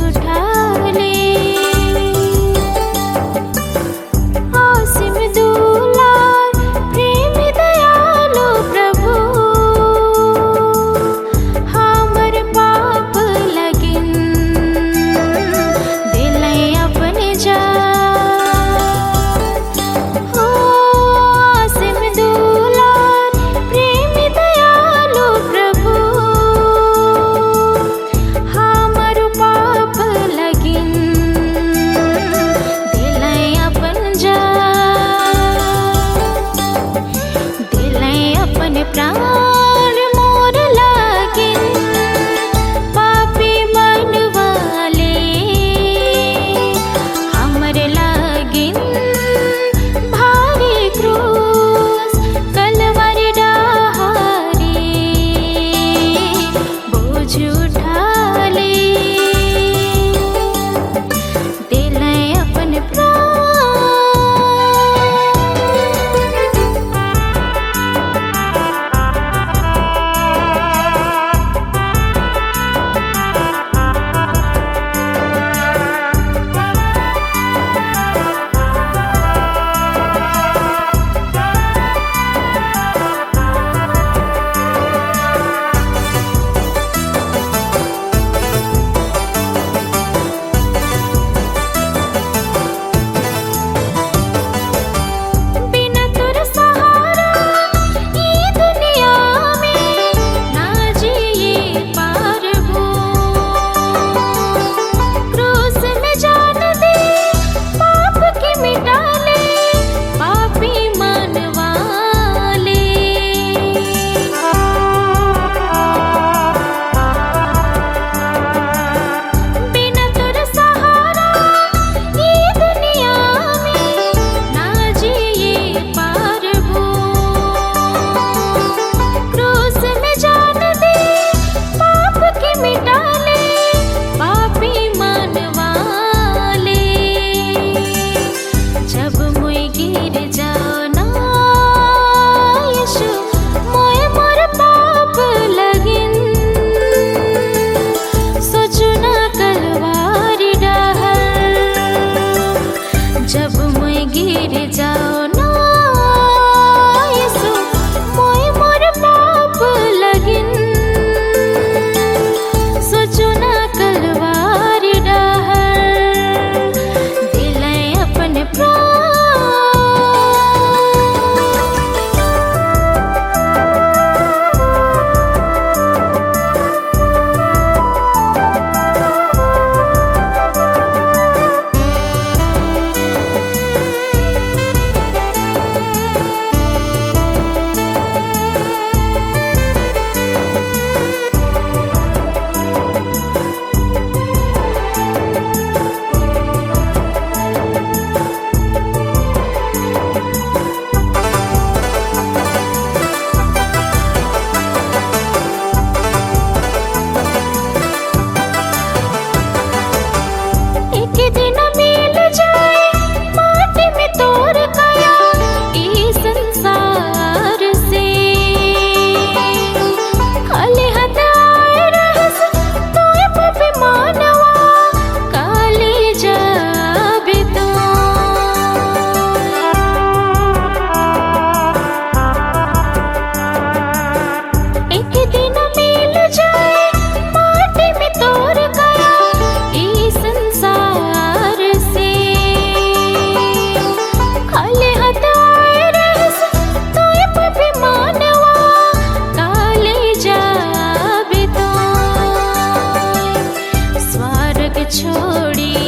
उठा ले। आसिम दुलार प्रेम दयालु प्रभु, हमर पाप लगिन दिलै अपने जा। हो आसिम दुलार प्रेम दयालु प्रभु, हमर पाप लगिन दिलै अपन जा। दिलै अपन प्राण मोर लागिन पापी मनवाले, हमर लागिन भारी क्रूस कलवरी डाहारी, बोझ उठा ले। दिलै अपन प्राण। बिना तोर सहारा ई दुनिया में ना जिए पारबो। क्रूस में जान दे पाप के मिटा ले, पापी मनवाले। बिना तोर सहारा ई दुनिया में ना जिए पारबो। क्रूस में जान दे पाप के मिटा ले, पापी मनवाले। जब मुई गिर जाओ ना यीशु, मोय मोर पाप लगिन सोचो ना कलवारी डाहर। जब मुई गिर जाओ ना यीशु, मोय मोर पाप लगिन सोचो ना कलवारी डाहर। दिलै अपन प्राण। एक दिन मिल जाए माटी में तोर काया ई संसार से। खाली हाथ आए रहस तोय पापी मानवा, काली जाबे तो। एक दिन मिल जाए माटी में तोर काया ई संसार से। खाली हाथ आए रहस तोय पापी मानवा, काली जाबे तो। स्वर्ग छोड़ी